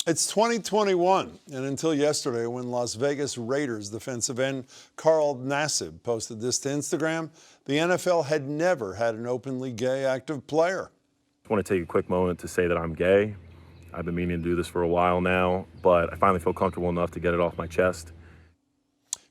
It's 2021, and until yesterday, when Las Vegas Raiders defensive end Carl Nassib posted this to Instagram, the NFL had never had an openly gay active player. I want to take a quick moment to say that I'm gay. I've been meaning to do this for a while now, but I finally feel comfortable enough to get it off my chest.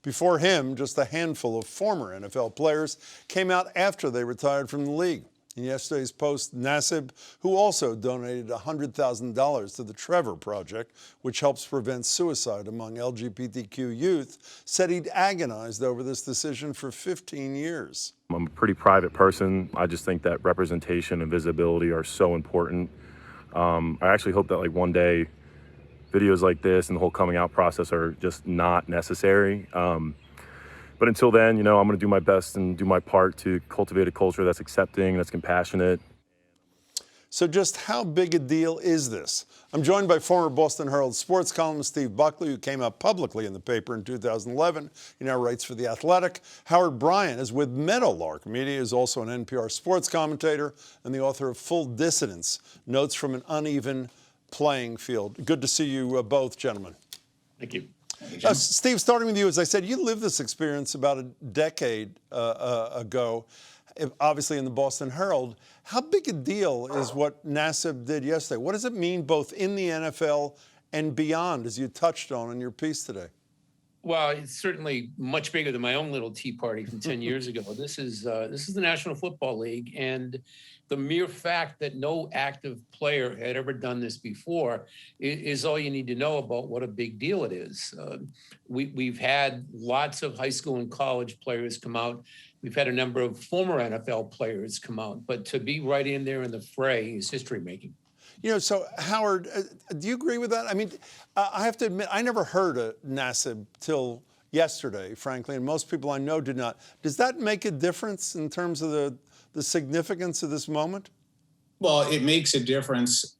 Before him, just a handful of former NFL players came out after they retired from the league. In yesterday's post, Nassib, who also donated $100,000 to the Trevor Project, which helps prevent suicide among LGBTQ youth, said he'd agonized over this decision for 15 years. I'm a pretty private person. I just think that representation and visibility are so important. I actually hope that one day videos like this and the whole coming out process are just not necessary. But until then, I'm going to do my best and do my part to cultivate a culture that's accepting, that's compassionate. So just how big a deal is this? I'm joined by former Boston Herald sports columnist Steve Buckley, who came out publicly in the paper in 2011. He now writes for The Athletic. Howard Bryant is with Meadowlark Media, is also an NPR sports commentator and the author of Full Dissidence, Notes from an Uneven Playing Field. Good to see you both, gentlemen. Thank you. Steve, starting with you, as I said, you lived this experience about a decade ago, obviously in the Boston Herald. How big a deal is what Nassib did yesterday? What does it mean both in the NFL and beyond, as you touched on in your piece today? Well, it's certainly much bigger than my own little tea party from 10 years ago. This is the National Football League, and the mere fact that no active player had ever done this before is all you need to know about what a big deal it is. We've had lots of high school and college players come out. We've had a number of former NFL players come out, but to be right in there in the fray is history making. So Howard, do you agree with that? I mean, I have to admit, I never heard of Nassib till yesterday, frankly, and most people I know did not. Does that make a difference in terms of the significance of this moment? Well, it makes a difference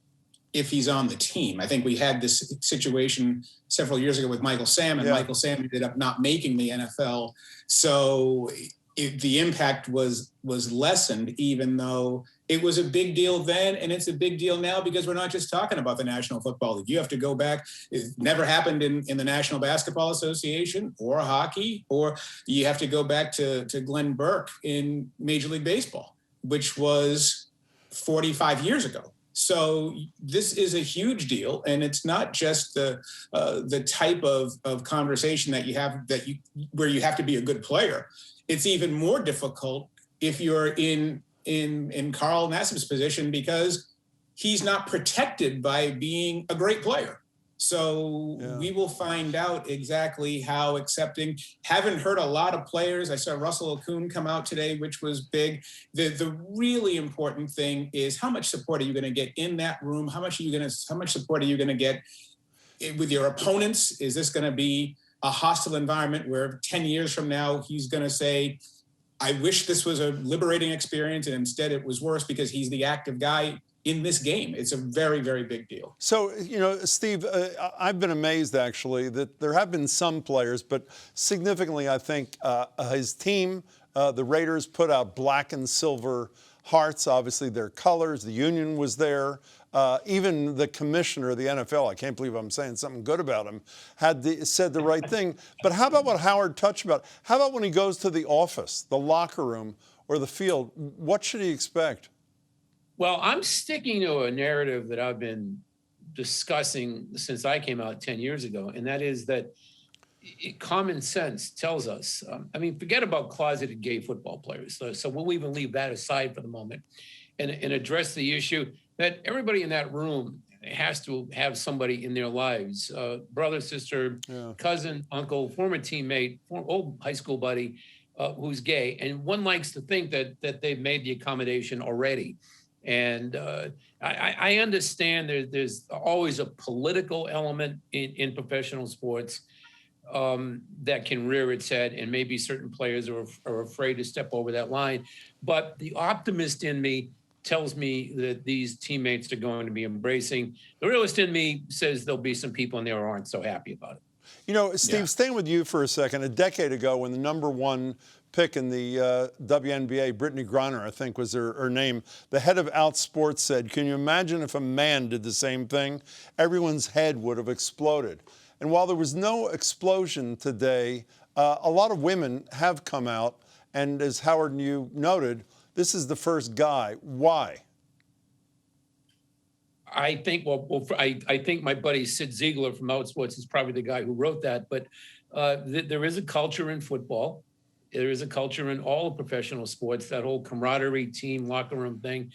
if he's on the team. I think we had this situation several years ago with Michael Sam, and Michael Sam ended up not making the NFL. So the impact was lessened, even though it was a big deal then, and it's a big deal now because we're not just talking about the National Football League. You have to go back. It never happened in the National Basketball Association or hockey, or you have to go back to Glenn Burke in Major League Baseball, which was 45 years ago. So this is a huge deal, and it's not just the type of conversation that you have where you have to be a good player. It's even more difficult if you're in Carl Nassib's position because he's not protected by being a great player. So we will find out exactly how accepting. Haven't heard a lot of players. I saw Russell Okun come out today, which was big. The really important thing is how much support are you going to get in that room? How much support are you going to get with your opponents? Is this going to be a hostile environment where 10 years from now, he's going to say, I wish this was a liberating experience, and instead it was worse because he's the active guy in this game. It's a very, very big deal. So, Steve, I've been amazed, actually, that there have been some players, but significantly, I think his team, the Raiders, put out black and silver hearts, obviously their colors. The union was there. Even the commissioner of the NFL, I can't believe I'm saying something good about him, said the right thing. But how about what Howard touched about? How about when he goes to the office, the locker room, or the field? What should he expect? Well, I'm sticking to a narrative that I've been discussing since I came out 10 years ago, and that is that common sense tells us, forget about closeted gay football players. So we'll even leave that aside for the moment and address the issue that everybody in that room has to have somebody in their lives, brother, sister, cousin, uncle, former teammate, old high school buddy who's gay. And one likes to think that they've made the accommodation already. And I understand there's always a political element in professional sports that can rear its head, and maybe certain players are afraid to step over that line. But the optimist in me tells me that these teammates are going to be embracing. The realist in me says there'll be some people in there who aren't so happy about it. Steve, staying with you for a second, a decade ago when the #1 pick in the WNBA, Brittany Griner, I think was her name. The head of Outsports said, "Can you imagine if a man did the same thing? Everyone's head would have exploded." And while there was no explosion today, a lot of women have come out. And as Howard and you noted, this is the first guy. Why? I think, I think my buddy Sid Ziegler from Outsports is probably the guy who wrote that. But there is a culture in football. There is a culture in all professional sports, that whole camaraderie, team, locker room thing.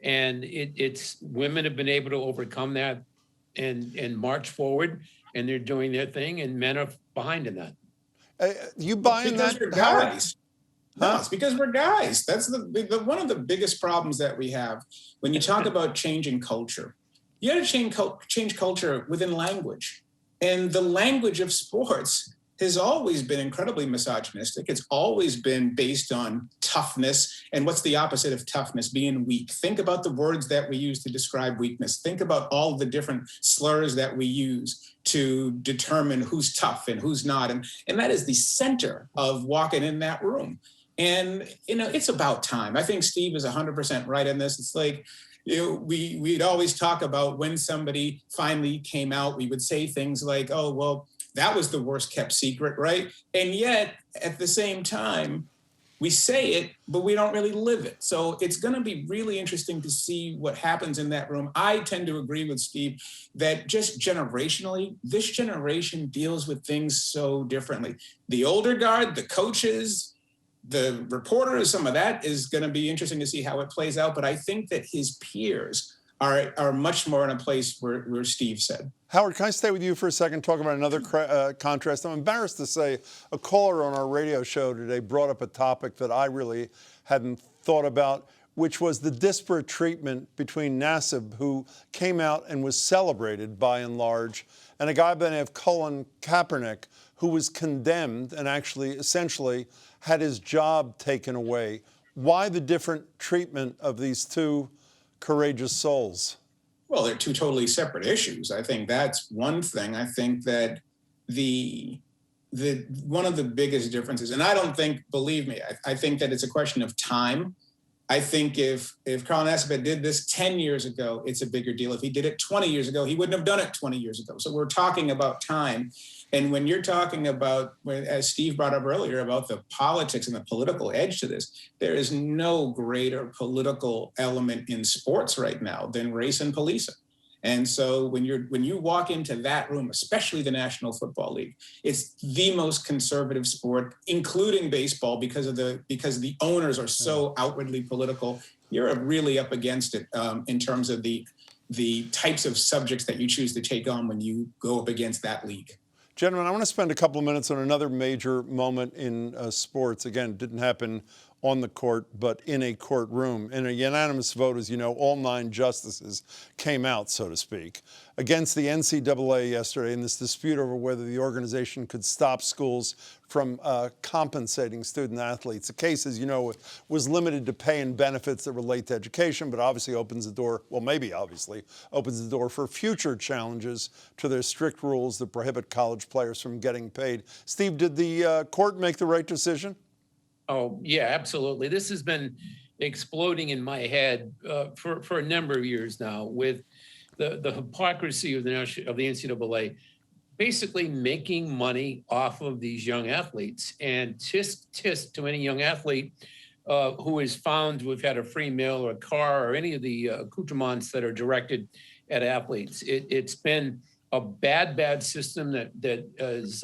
And it's women have been able to overcome that and march forward, and they're doing their thing, and men are behind in that. You buying that? We're guys. No, it's because we're guys. That's one of the biggest problems that we have when you talk about changing culture. You got to change culture within language, and the language of sports has always been incredibly misogynistic. It's always been based on toughness. And what's the opposite of toughness? Being weak. Think about the words that we use to describe weakness. Think about all the different slurs that we use to determine who's tough and who's not. And that is the center of walking in that room. And, it's about time. I think Steve is 100% right in this. It's like, we'd always talk about when somebody finally came out, we would say things like, oh, well, that was the worst kept secret, right? And yet, at the same time, we say it, but we don't really live it. So it's going to be really interesting to see what happens in that room. I tend to agree with Steve that just generationally, this generation deals with things so differently. The older guard, the coaches, the reporters, some of that is going to be interesting to see how it plays out. But I think that his peers are much more in a place where Steve said. Howard, can I stay with you for a second, talk about another contrast? I'm embarrassed to say a caller on our radio show today brought up a topic that I really hadn't thought about, which was the disparate treatment between Nassib, who came out and was celebrated by and large, and a guy by the name of Colin Kaepernick, who was condemned and actually essentially had his job taken away. Why the different treatment of these two courageous souls? Well, they're two totally separate issues. I think that's one thing. I think that the one of the biggest differences, and I don't think, believe me, I think that it's a question of time. I think if Carl Nassib did this 10 years ago, it's a bigger deal. If he did it 20 years ago, he wouldn't have done it 20 years ago. So we're talking about time. And when you're talking about, as Steve brought up earlier, about the politics and the political edge to this, there is no greater political element in sports right now than race and policing. And so when you walk into that room, especially the National Football League, it's the most conservative sport, including baseball, because the owners are so outwardly political. You're really up against it in terms of the types of subjects that you choose to take on when you go up against that league. Gentlemen, I want to spend a couple of minutes on another major moment in sports. Again, it didn't happen on the court, but in a courtroom. In a unanimous vote, as you know, all 9 justices came out, so to speak, against the NCAA yesterday in this dispute over whether the organization could stop schools from compensating student athletes. The case, as you know, was limited to pay and benefits that relate to education, but obviously opens the door, well, maybe obviously, opens the door for future challenges to their strict rules that prohibit college players from getting paid. Steve, did the court make the right decision? Oh, yeah, absolutely. This has been exploding in my head for a number of years now, with the hypocrisy of the NCAA basically making money off of these young athletes. And tisk to any young athlete who is found to have had a free meal or a car or any of the accoutrements that are directed at athletes. It's been a bad system that is,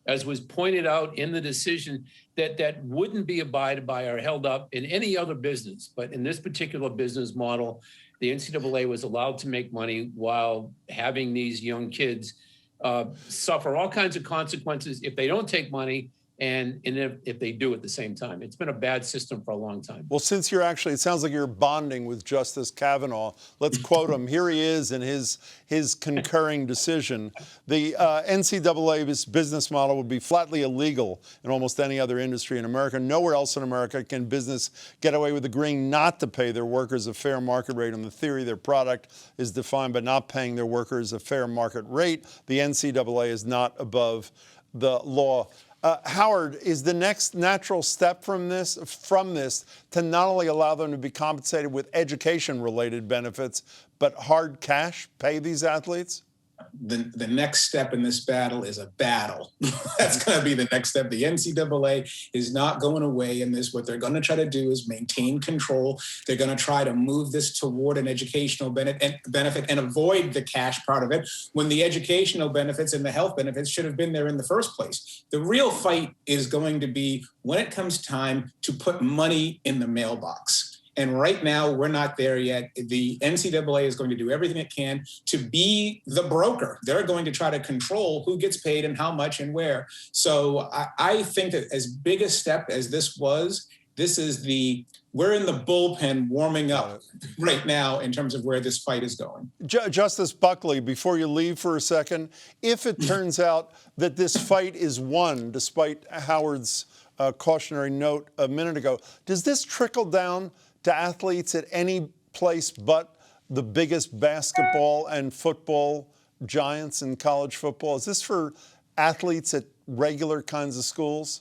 as was pointed out in the decision, that wouldn't be abided by or held up in any other business. But in this particular business model, the NCAA was allowed to make money while having these young kids suffer all kinds of consequences if they don't take money and if they do at the same time. It's been a bad system for a long time. Well, since you're actually, it sounds like you're bonding with Justice Kavanaugh. Let's quote him. Here he is in his concurring decision. The NCAA's business model would be flatly illegal in almost any other industry in America. Nowhere else in America can business get away with agreeing not to pay their workers a fair market rate on the theory their product is defined by not paying their workers a fair market rate. The NCAA is not above the law. Howard, is the next natural step from this to not only allow them to be compensated with education-related benefits, but hard cash pay these athletes? The next step in this battle is a battle. That's going to be the next step. The NCAA is not going away in this. What they're going to try to do is maintain control. They're going to try to move this toward an educational benefit and avoid the cash part of it, when the educational benefits and the health benefits should have been there in the first place. The real fight is going to be when it comes time to put money in the mailbox. And right now, we're not there yet. The NCAA is going to do everything it can to be the broker. They're going to try to control who gets paid and how much and where. So I think that as big a step as this was, we're in the bullpen warming up right now in terms of where this fight is going. Justice Buckley, before you leave for a second, if it turns out that this fight is won, despite Howard's cautionary note a minute ago, does this trickle down to athletes at any place but the biggest basketball and football giants in college football? Is this for athletes at regular kinds of schools?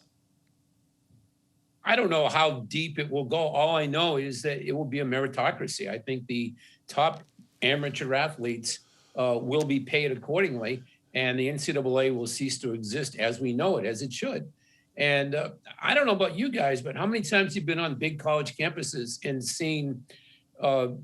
I don't know how deep it will go. All I know is that it will be a meritocracy. I think the top amateur athletes will be paid accordingly, and the NCAA will cease to exist as we know it, as it should. And I don't know about you guys, but how many times you've been on big college campuses and seen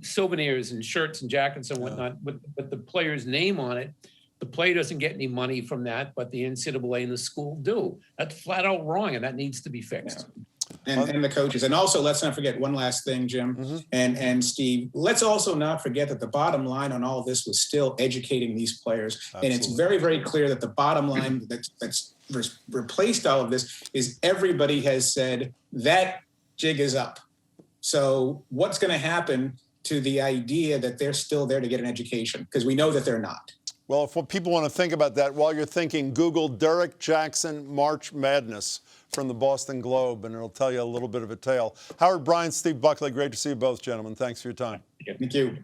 souvenirs and shirts and jackets and whatnot with the player's name on it? The player doesn't get any money from that, but the NCAA and the school do. That's flat out wrong, and that needs to be fixed. Yeah. And the coaches. And also, let's not forget one last thing, Jim and Steve. Let's also not forget that the bottom line on all of this was still educating these players. Absolutely. And it's very, very clear that the bottom line that's replaced all of this is everybody has said that jig is up. So what's going to happen to the idea that they're still there to get an education? Because we know that they're not. Well, if people want to think about that, while you're thinking, Google Derek Jackson March Madness from the Boston Globe, and it'll tell you a little bit of a tale. Howard Bryant, Steve Buckley, great to see you both, gentlemen. Thanks for your time. Thank you.